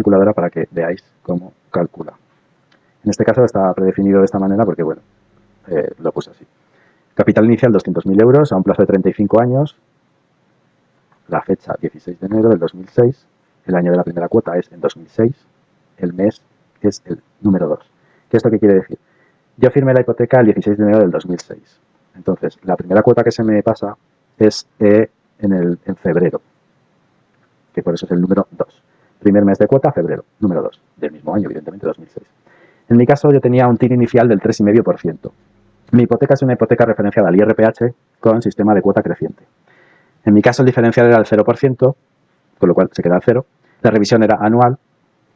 calculadora para que veáis cómo calcula. En este caso está predefinido de esta manera porque, bueno, lo puse así. Capital inicial 200.000 euros a un plazo de 35 años. La fecha 16 de enero del 2006. El año de la primera cuota es en 2006. El mes es el número 2. ¿Qué esto qué quiere decir? Yo firmé la hipoteca el 16 de enero del 2006. Entonces, la primera cuota que se me pasa es en febrero, que por eso es el número 2. Primer mes de cuota, febrero, número 2, del mismo año, evidentemente, 2006. En mi caso, yo tenía un TIR inicial del 3,5%. Mi hipoteca es una hipoteca referenciada al IRPH con sistema de cuota creciente. En mi caso, el diferencial era el 0%, con lo cual se queda al 0. La revisión era anual.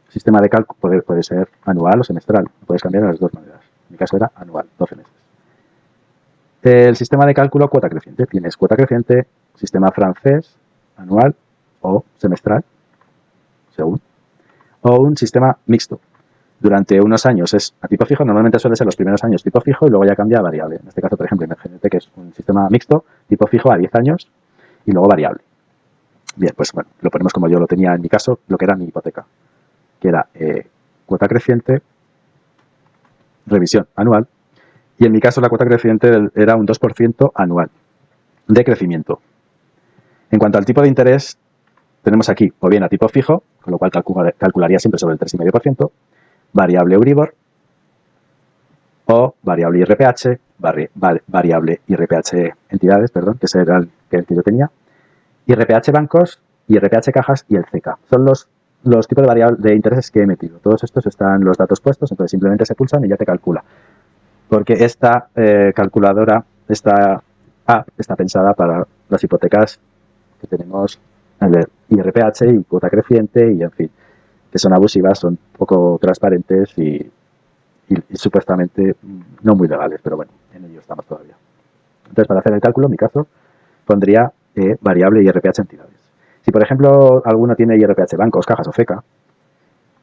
Sistema de cálculo puede ser anual o semestral. Lo puedes cambiar de las dos maneras. En mi caso era anual, 12 meses. El sistema de cálculo, cuota creciente. Tienes cuota creciente, sistema francés, anual o semestral, según. O un sistema mixto. Durante unos años es a tipo fijo, normalmente suele ser los primeros años tipo fijo y luego ya cambia a variable. En este caso, por ejemplo, imagínate que es un sistema mixto, tipo fijo a 10 años y luego variable. Bien, pues bueno, lo ponemos como yo lo tenía en mi caso, lo que era mi hipoteca, que era cuota creciente, revisión anual, y en mi caso la cuota creciente era un 2% anual de crecimiento. En cuanto al tipo de interés, tenemos aquí o bien a tipo fijo, con lo cual calcularía siempre sobre el 3,5%, variable Euribor o variable IRPH, variable IRPH entidades, perdón, que ese era el que yo tenía, IRPH bancos, IRPH cajas y el CECA. Son los tipos de variables de intereses que he metido. Todos estos están los datos puestos, entonces simplemente se pulsan y ya te calcula. Porque esta calculadora, esta app, está pensada para las hipotecas que tenemos el IRPH y cuota creciente y, en fin, que son abusivas, son poco transparentes y supuestamente no muy legales, pero bueno, en ello estamos todavía. Entonces, para hacer el cálculo, en mi caso, pondría variable IRPH entidades. Si, por ejemplo, alguno tiene IRPH bancos, cajas o FECA,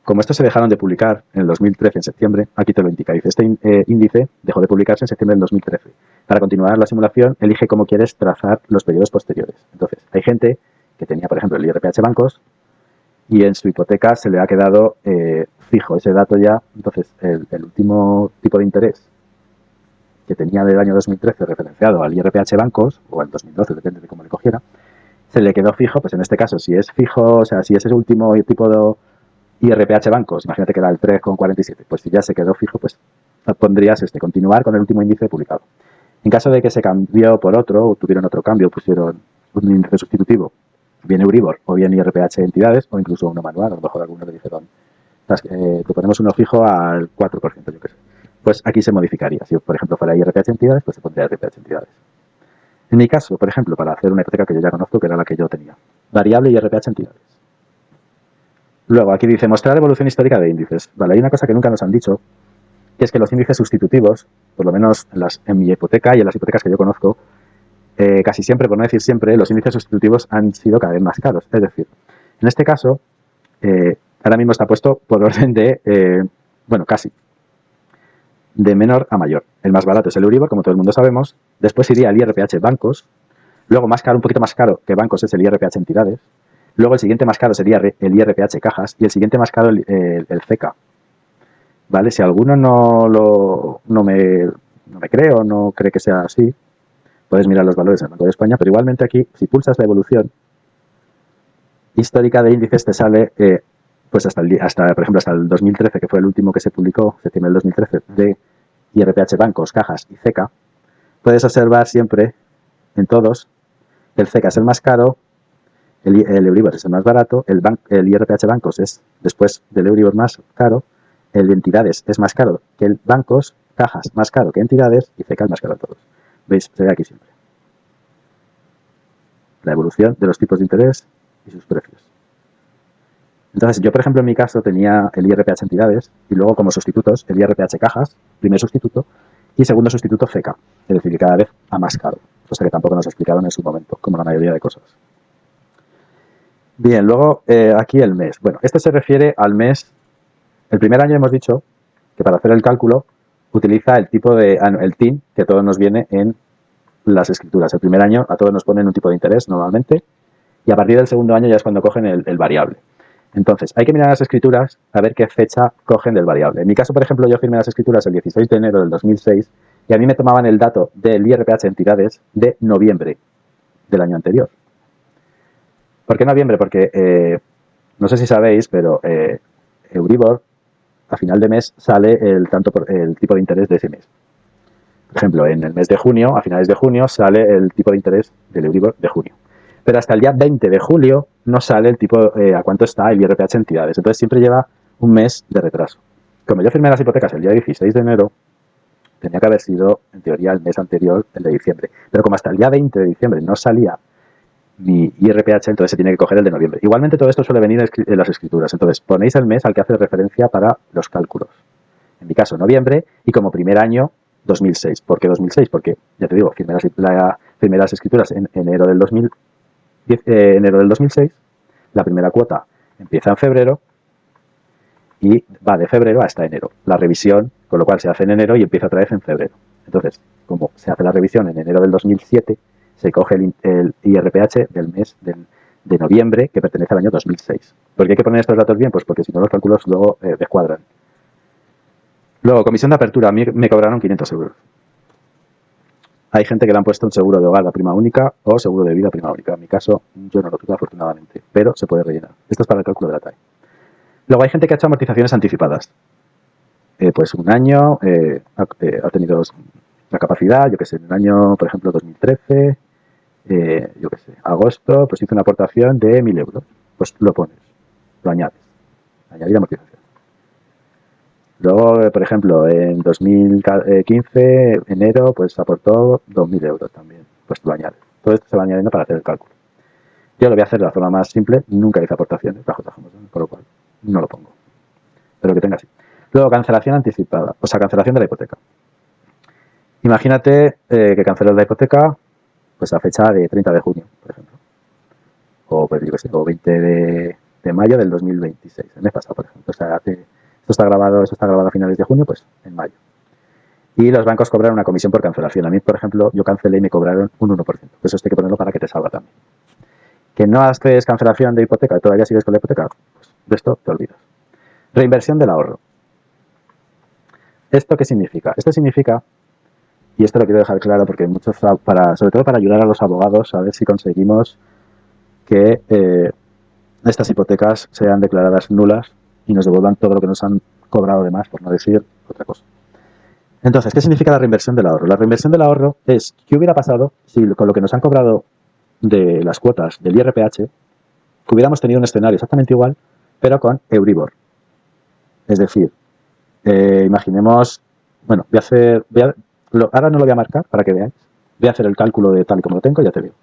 como estos se dejaron de publicar en el 2013, en septiembre, aquí te lo indica. Dice, este índice dejó de publicarse en septiembre del 2013. Para continuar la simulación, elige cómo quieres trazar los periodos posteriores. Entonces, hay gente que tenía, por ejemplo, el IRPH bancos y en su hipoteca se le ha quedado fijo ese dato ya. Entonces, el último tipo de interés que tenía del año 2013 referenciado al IRPH bancos, o al 2012, depende de cómo le cogiera, se le quedó fijo, pues en este caso, si es fijo, o sea, si es ese último tipo de IRPH bancos, imagínate que era el 3,47, pues si ya se quedó fijo, pues pondrías continuar con el último índice publicado. En caso de que se cambió por otro, o tuvieron otro cambio, pusieron un índice sustitutivo, bien Euribor, o bien IRPH entidades, o incluso uno manual, a lo mejor algunos le dijeron, te ponemos uno fijo al 4%, yo qué sé. Pues aquí se modificaría. Si, por ejemplo, fuera IRPH entidades, pues se pondría IRPH entidades. En mi caso, por ejemplo, para hacer una hipoteca que yo ya conozco, que era la que yo tenía, variable IRPH entidades. Luego, aquí dice mostrar evolución histórica de índices. Vale, hay una cosa que nunca nos han dicho, que es que los índices sustitutivos, por lo menos en mi hipoteca y en las hipotecas que yo conozco, casi siempre, por no decir siempre, los índices sustitutivos han sido cada vez más caros. Es decir, en este caso, ahora mismo está puesto por orden de, bueno, casi, de menor a mayor. El más barato es el Euribor, como todo el mundo sabemos. Después iría el IRPH bancos. Luego, más caro, un poquito más caro que bancos es el IRPH entidades. Luego, el siguiente más caro sería el IRPH cajas. Y el siguiente más caro, el CECA. ¿Vale? Si alguno no me cree o no cree que sea así, puedes mirar los valores en el Banco de España. Pero igualmente aquí, si pulsas la evolución histórica de índices, te sale pues hasta, por ejemplo, hasta el 2013, que fue el último que se publicó, septiembre del 2013, de IRPH bancos, cajas y CECA. Puedes observar siempre en todos el CECA es el más caro, el Euribor es el más barato, el IRPH bancos es después del Euribor más caro, el de entidades es más caro que el bancos, cajas más caro que entidades y CECA es más caro de todos. ¿Veis? Se ve aquí siempre. La evolución de los tipos de interés y sus precios. Entonces, yo, por ejemplo, en mi caso tenía el IRPH entidades y luego como sustitutos el IRPH cajas, primer sustituto, y segundo sustituto CECA. Es decir, que cada vez a más caro. Cosa que tampoco nos explicaron en su momento, como la mayoría de cosas. Bien, luego aquí el mes. Bueno, esto se refiere al mes. El primer año hemos dicho que para hacer el cálculo utiliza el tipo de el TIN que a todos nos viene en las escrituras. El primer año a todos nos ponen un tipo de interés normalmente y a partir del segundo año ya es cuando cogen el variable. Entonces, hay que mirar las escrituras a ver qué fecha cogen del variable. En mi caso, por ejemplo, yo firmé las escrituras el 16 de enero del 2006 y a mí me tomaban el dato del IRPH entidades de noviembre del año anterior. ¿Por qué noviembre? Porque no sé si sabéis, pero Euribor a final de mes sale el tipo de interés de ese mes. Por ejemplo, en el mes de junio, a finales de junio, sale el tipo de interés del Euribor de junio. Pero hasta el día 20 de julio no sale el tipo a cuánto está el IRPH entidades. Entonces siempre lleva un mes de retraso. Como yo firmé las hipotecas el día 16 de enero, tenía que haber sido, en teoría, el mes anterior, el de diciembre. Pero como hasta el día 20 de diciembre no salía mi IRPH, entonces se tiene que coger el de noviembre. Igualmente todo esto suele venir en las escrituras. Entonces ponéis el mes al que hace referencia para los cálculos. En mi caso, noviembre, y como primer año, 2006. ¿Por qué 2006? Porque, ya te digo, firmé las escrituras en enero del 2006, la primera cuota empieza en febrero y va de febrero hasta enero. La revisión, con lo cual se hace en enero y empieza otra vez en febrero. Entonces, como se hace la revisión en enero del 2007, se coge el IRPH del mes de noviembre que pertenece al año 2006. ¿Por qué hay que poner estos datos bien? Pues porque si no los cálculos luego descuadran. Luego, comisión de apertura, a mí me cobraron 500 euros. Hay gente que le han puesto un seguro de hogar a prima única o seguro de vida a prima única. En mi caso, yo no lo tuve afortunadamente, pero se puede rellenar. Esto es para el cálculo de la TAE. Luego hay gente que ha hecho amortizaciones anticipadas. Pues un año ha tenido la capacidad, yo qué sé, en un año, por ejemplo, 2013, yo qué sé, agosto, pues hizo una aportación de 1.000 euros. Pues lo pones, lo añades, añadir amortización. Luego, por ejemplo, en 2015, enero, pues aportó 2.000 euros también. Pues lo añades. Todo esto se va añadiendo para hacer el cálculo. Yo lo voy a hacer de la forma más simple. Nunca hice aportaciones bajo JJ Morgan, por lo cual no lo pongo. Pero que tenga así. Luego, cancelación anticipada. O sea, cancelación de la hipoteca. Imagínate que cancelas la hipoteca pues a fecha de 30 de junio, por ejemplo. O, pues, yo qué sé, o 20 de mayo del 2026, el mes pasado, por ejemplo. O sea, esto está grabado a finales de junio, pues en mayo. Y los bancos cobran una comisión por cancelación. A mí, por ejemplo, yo cancelé y me cobraron un 1%. Eso hay que ponerlo para que te salga también. Que no haces cancelación de hipoteca, todavía sigues con la hipoteca, pues de esto te olvidas. Reinversión del ahorro. ¿Esto qué significa? Esto significa, y esto lo quiero dejar claro porque muchos, sobre todo para ayudar a los abogados a ver si conseguimos que estas hipotecas sean declaradas nulas y nos devuelvan todo lo que nos han cobrado de más, por no decir otra cosa. Entonces, ¿qué significa la reinversión del ahorro? La reinversión del ahorro es qué hubiera pasado si con lo que nos han cobrado de las cuotas del IRPH hubiéramos tenido un escenario exactamente igual, pero con Euribor. Es decir, imaginemos, bueno, ahora no lo voy a marcar para que veáis. Voy a hacer el cálculo de tal y como lo tengo, ya te digo.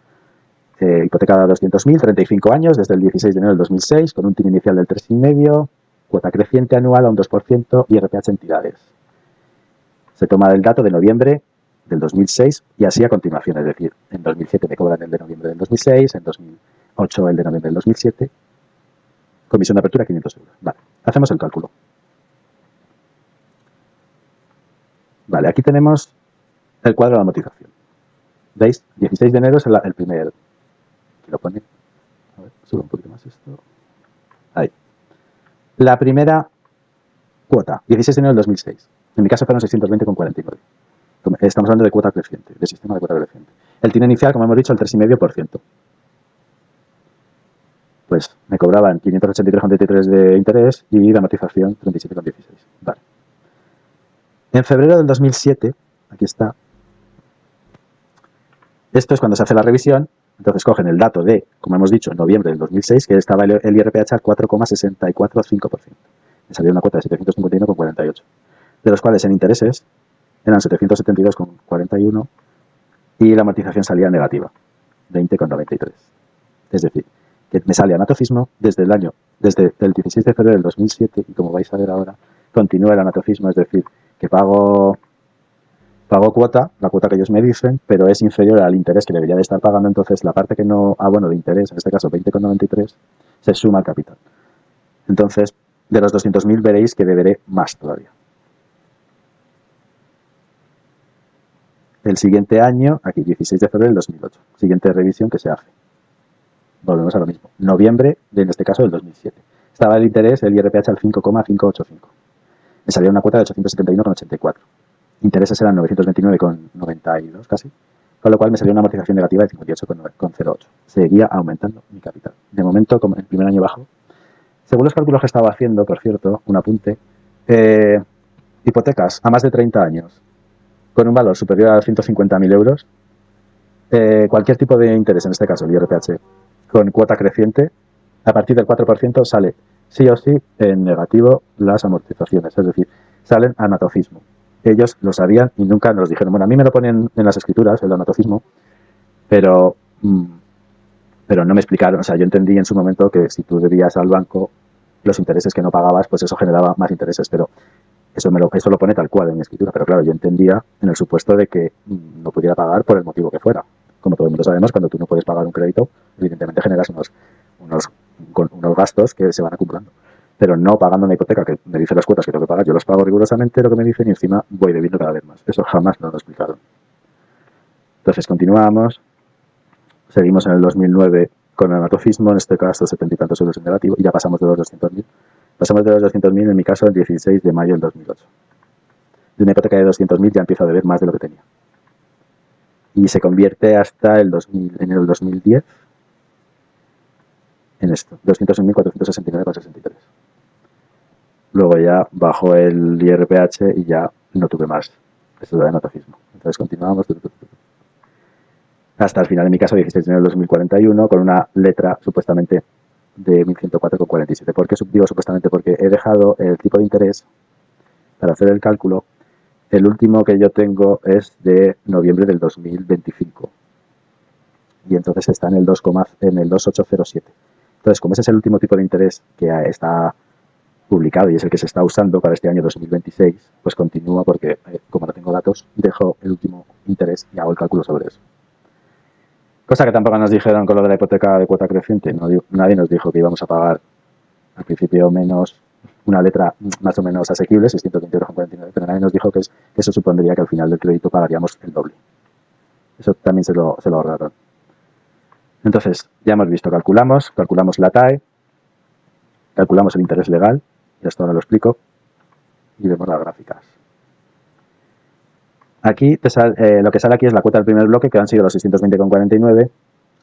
Hipoteca de 200.000, 35 años, desde el 16 de enero del 2006, con un TIN inicial del 3,5, cuota creciente anual a un 2%, IRPH entidades. Se toma el dato de noviembre del 2006 y así a continuación, es decir, en 2007 me cobran el de noviembre del 2006, en 2008 el de noviembre del 2007, comisión de apertura 500 euros. Vale, hacemos el cálculo. Vale, aquí tenemos el cuadro de amortización. ¿Veis? 16 de enero es el primer. Aquí lo pone. A ver, subo un poquito más esto. Ahí. La primera cuota, 16 de enero del 2006. En mi caso fueron 620,49. Estamos hablando de cuota creciente, de sistema de cuota creciente. El TIN inicial, como hemos dicho, el 3,5%. Pues me cobraban 583,33 de interés y de amortización 37,16. Vale. En febrero del 2007, aquí está, esto es cuando se hace la revisión, entonces cogen el dato de, como hemos dicho, en noviembre del 2006, que estaba el IRPH al 4,645%. Me salió una cuota de 751,48, de los cuales en intereses eran 772,41 y la amortización salía negativa, 20,93. Es decir, que me sale anatocismo desde el 16 de febrero del 2007 y como vais a ver ahora, continúa el anatocismo, es decir, que pago cuota, la cuota que ellos me dicen, pero es inferior al interés que debería de estar pagando, entonces la parte que no abono de interés, en este caso 20,93, se suma al capital. Entonces, de los 200.000 veréis que deberé más todavía. El siguiente año, aquí 16 de febrero del 2008, siguiente revisión que se hace. Volvemos a lo mismo. Noviembre, en este caso, del 2007. estaba el interés, el IRPH al 5,585. Me salía una cuota de 871,84. Intereses eran 929,92 casi, con lo cual me salió una amortización negativa de 58,08. Seguía aumentando mi capital. De momento, como en el primer año bajo, según los cálculos que estaba haciendo, por cierto, un apunte, hipotecas a más de 30 años con un valor superior a 150.000 euros, cualquier tipo de interés, en este caso el IRPH, con cuota creciente, a partir del 4% sale sí o sí en negativo las amortizaciones, es decir, salen anatocismo. Ellos lo sabían y nunca nos dijeron, bueno, a mí me lo ponen en las escrituras, el anatocismo, pero no me explicaron, o sea, yo entendí en su momento que si tú debías al banco los intereses que no pagabas, pues eso generaba más intereses, pero eso lo pone tal cual en mi escritura, pero claro, yo entendía en el supuesto de que no pudiera pagar por el motivo que fuera. Como todo el mundo sabemos, cuando tú no puedes pagar un crédito, evidentemente generas unos gastos que se van acumulando. Pero no pagando una hipoteca, que me dicen las cuotas que tengo que pagar, yo las pago rigurosamente lo que me dicen y encima voy debiendo cada vez más. Eso jamás nos lo explicaron. Entonces continuamos, seguimos en el 2009 con el anatocismo, en este caso 70 y tantos euros en negativo, y ya pasamos de los 200.000. Pasamos de los 200.000 en mi caso el 16 de mayo del 2008. De una hipoteca de 200.000 ya empiezo a deber más de lo que tenía. Y se convierte hasta el 2000, en el 2010 en esto, 201.469,63. Luego ya bajó el IRPH y ya no tuve más esto de anatocismo. Entonces continuamos hasta el final, en mi caso, 16 de enero del 2041, con una letra supuestamente de 1104,47. ¿Por qué digo supuestamente? Porque he dejado el tipo de interés para hacer el cálculo. El último que yo tengo es de noviembre del 2025 y entonces está en el 2,807. Entonces, como ese es el último tipo de interés que está publicado y es el que se está usando para este año 2026, pues continúo porque, como no tengo datos, dejo el último interés y hago el cálculo sobre eso. Cosa que tampoco nos dijeron con lo de la hipoteca de cuota creciente. Nadie nos dijo que íbamos a pagar al principio menos, una letra más o menos asequible, 620,49 €, pero nadie nos dijo que eso supondría que al final del crédito pagaríamos el doble. Eso también se lo ahorraron. Entonces, ya hemos visto, calculamos la TAE, calculamos el interés legal, y esto ahora lo explico, y vemos las gráficas. Aquí lo que sale aquí es la cuota del primer bloque, que han sido los 620,49,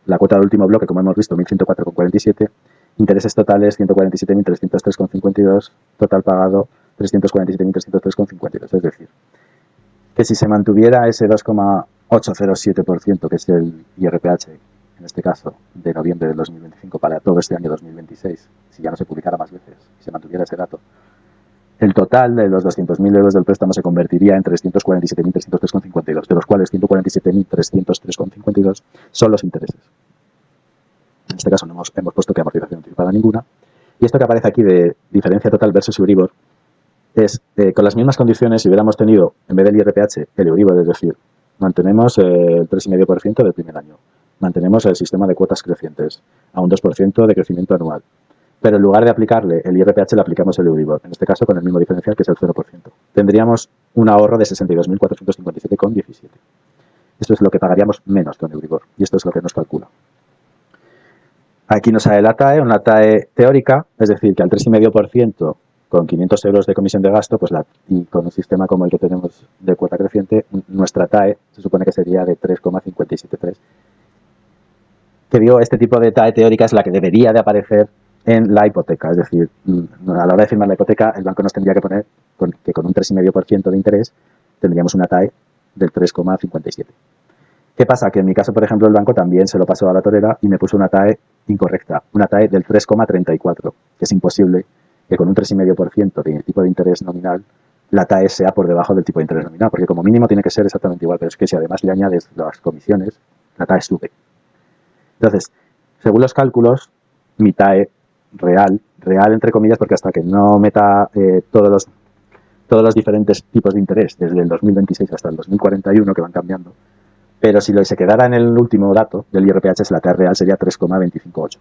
la cuota del último bloque, como hemos visto, 1.104,47, intereses totales 147.303,52, total pagado 347.303,52. Es decir, que si se mantuviera ese 2,807%, que es el IRPH, en este caso, de noviembre del 2025 para todo este año 2026, si ya no se publicara más veces, si se mantuviera ese dato, el total de los 200.000 euros del préstamo se convertiría en 347.303,52, de los cuales 147.303,52 son los intereses. En este caso no hemos puesto que amortización anticipada ninguna. Y esto que aparece aquí de diferencia total versus Euribor es, con las mismas condiciones, si hubiéramos tenido, en vez del IRPH, el Euribor, es decir, mantenemos el 3,5% del primer año, mantenemos el sistema de cuotas crecientes a un 2% de crecimiento anual, pero en lugar de aplicarle el IRPH le aplicamos el Euribor, en este caso con el mismo diferencial que es el 0%. Tendríamos un ahorro de 62.457,17. Esto es lo que pagaríamos menos con Euribor y esto es lo que nos calcula. Aquí nos sale la TAE, una TAE teórica, es decir, que al 3,5% con 500 euros de comisión de gasto, pues y con un sistema como el que tenemos de cuota creciente, nuestra TAE se supone que sería de 3,573. Que digo, este tipo de TAE teórica es la que debería de aparecer en la hipoteca, es decir, a la hora de firmar la hipoteca, el banco nos tendría que poner que con un 3,5% de interés tendríamos una TAE del 3,57. ¿Qué pasa? Que en mi caso, por ejemplo, el banco también se lo pasó a la torera y me puso una TAE incorrecta, una TAE del 3,34, que es imposible que con un 3,5% de tipo de interés nominal la TAE sea por debajo del tipo de interés nominal, porque como mínimo tiene que ser exactamente igual, pero es que si además le añades las comisiones, la TAE sube. Entonces, según los cálculos, mi TAE real entre comillas, porque hasta que no meta todos los diferentes tipos de interés, desde el 2026 hasta el 2041, que van cambiando, pero si se quedara en el último dato del IRPH, la TAE real sería 3,258.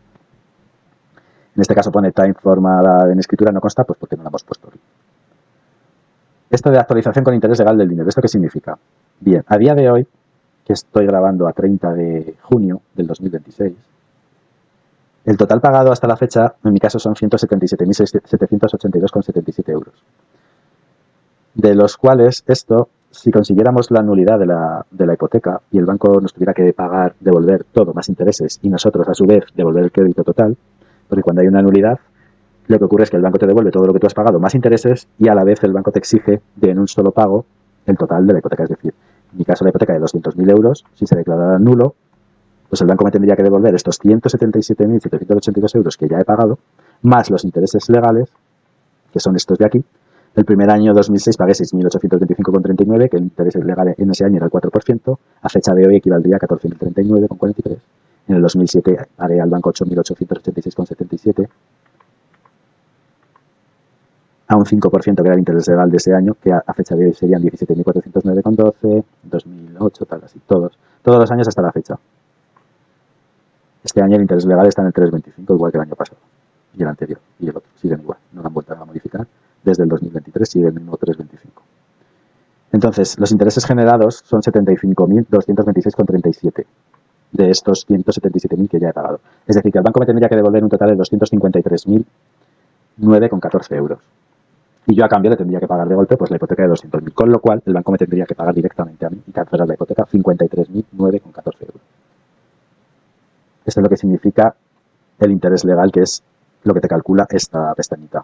En este caso pone TAE informada en escritura, no consta, pues porque no la hemos puesto aquí. Esto de actualización con interés legal del dinero, ¿esto qué significa? Bien, a día de hoy, que estoy grabando a 30 de junio del 2026, El total pagado hasta la fecha, en mi caso, son 177.782,77 euros. De los cuales esto, si consiguiéramos la nulidad de la hipoteca y el banco nos tuviera que pagar, devolver todo más intereses y nosotros a su vez devolver el crédito total, porque cuando hay una nulidad lo que ocurre es que el banco te devuelve todo lo que tú has pagado más intereses y a la vez el banco te exige de en un solo pago el total de la hipoteca. Es decir, en mi caso la hipoteca de 200.000 euros, si se declarara nulo, pues el banco me tendría que devolver estos 177.782 euros que ya he pagado, más los intereses legales, que son estos de aquí. El primer año 2006 pagué 6.825,39, que el interés legal en ese año era el 4%, a fecha de hoy equivaldría a 14.039,43. En el 2007 pagué al banco 8.886,77, a un 5%, que era el interés legal de ese año, que a fecha de hoy serían 17.409,12, 2008, tal, así, todos los años hasta la fecha. Este año el interés legal está en el 3,25, igual que el año pasado, y el anterior, y el otro, siguen igual, no lo han vuelto a modificar. Desde el 2023 sigue el mismo 3,25. Entonces, los intereses generados son 75.226,37 de estos 177.000 que ya he pagado. Es decir, que el banco me tendría que devolver un total de 253.009,14 euros. Y yo a cambio le tendría que pagar de golpe pues la hipoteca de 200.000, con lo cual el banco me tendría que pagar directamente a mí y cancelar la hipoteca 53.009,14 euros. Esto es lo que significa el interés legal, que es lo que te calcula esta pestañita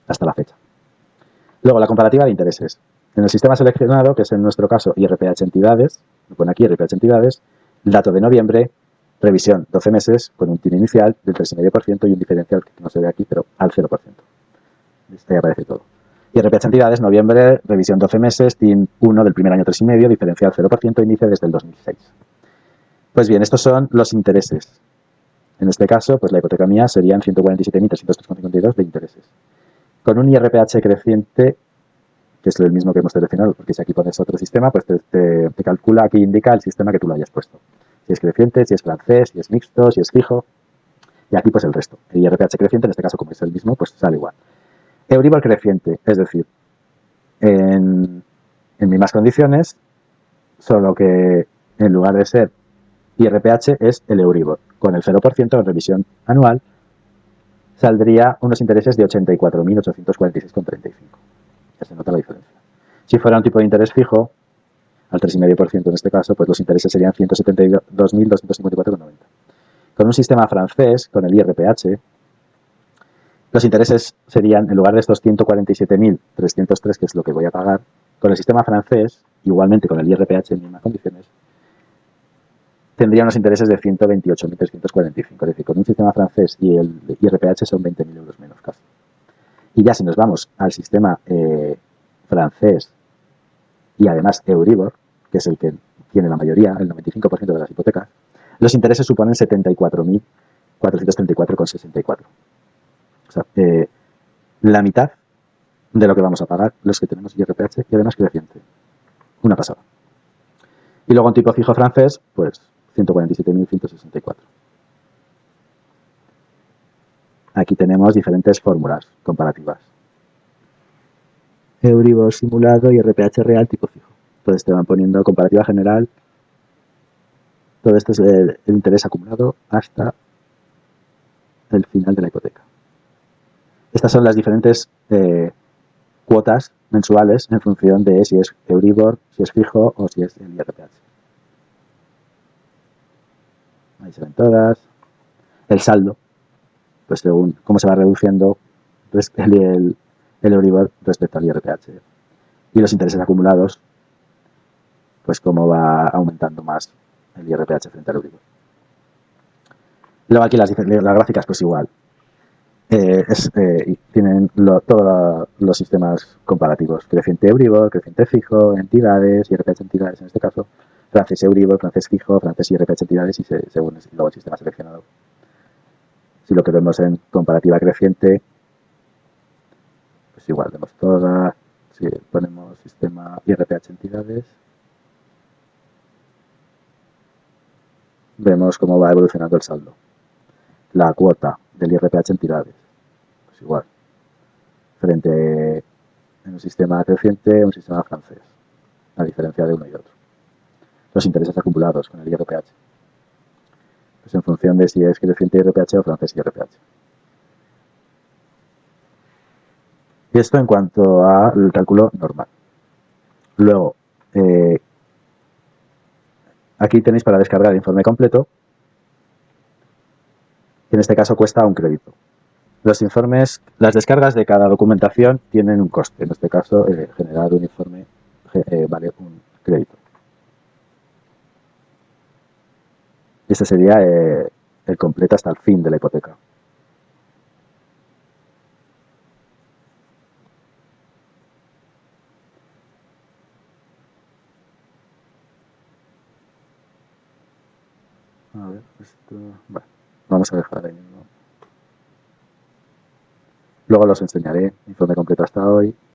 hasta la fecha. Luego, la comparativa de intereses. En el sistema seleccionado, que es en nuestro caso IRPH entidades, me pone aquí IRPH entidades, dato de noviembre, revisión 12 meses con un TIN inicial del 3,5% y un diferencial que no se ve aquí, pero al 0%. Ahí aparece todo. IRPH entidades, noviembre, revisión 12 meses, TIN 1 del primer año 3,5, diferencial 0%, índice desde el 2006. Pues bien, estos son los intereses. En este caso, pues la hipoteca mía serían 147.303,52 de intereses. Con un IRPH creciente, que es el mismo que hemos seleccionado, porque si aquí pones otro sistema, pues te calcula, aquí indica el sistema que tú lo hayas puesto. Si es creciente, si es francés, si es mixto, si es fijo, y aquí pues el resto. El IRPH creciente, en este caso como es el mismo, pues sale igual. Euribor creciente, es decir, en mismas condiciones, solo que en lugar de ser IRPH es el Euribor. Con el 0% en revisión anual saldría unos intereses de 84.846,35. Ya se nota la diferencia. Si fuera un tipo de interés fijo, al 3,5% en este caso, pues los intereses serían 172.254,90. Con un sistema francés, con el IRPH, los intereses serían, en lugar de estos 147.303, que es lo que voy a pagar, con el sistema francés, igualmente con el IRPH en mismas condiciones, tendría unos intereses de 128.345. Es decir, con un sistema francés y el IRPH son 20.000 euros menos casi. Y ya si nos vamos al sistema francés y además Euribor, que es el que tiene la mayoría, el 95% de las hipotecas, los intereses suponen 74.434,64. O sea, la mitad de lo que vamos a pagar los que tenemos IRPH y además creciente. Una pasada. Y luego en tipo fijo francés, pues 147.164. Aquí tenemos diferentes fórmulas comparativas. Euribor simulado y IRPH real tipo fijo. Entonces te van poniendo comparativa general. Todo esto es el interés acumulado hasta el final de la hipoteca. Estas son las diferentes cuotas mensuales en función de si es Euribor, si es fijo o si es el IRPH. Ahí se ven todas. El saldo, pues según cómo se va reduciendo el Euribor respecto al IRPH. Y los intereses acumulados, pues cómo va aumentando más el IRPH frente al Euribor. Luego aquí las gráficas, pues igual. Tienen todos los sistemas comparativos. Creciente Euribor, creciente fijo, entidades, IRPH entidades en este caso, francés Euribor, francés fijo, francés IRPH entidades y según luego el sistema seleccionado. Si lo que vemos en comparativa creciente, pues igual vemos todas. Si ponemos sistema IRPH entidades, vemos cómo va evolucionando el saldo. La cuota del IRPH entidades, pues igual. Frente en un sistema creciente, un sistema francés. La diferencia de uno y otro. Los intereses acumulados con el IRPH. pues en función de si es creciente IRPH o francés IRPH. Y esto en cuanto al cálculo normal. Luego, aquí tenéis para descargar el informe completo, que en este caso cuesta un crédito. Los informes, las descargas de cada documentación tienen un coste. En este caso, generar un informe vale un crédito. Este sería el completo hasta el fin de la hipoteca. A ver, esto... Bueno, vamos a dejar ahí mismo. Luego los enseñaré, informe completo hasta hoy.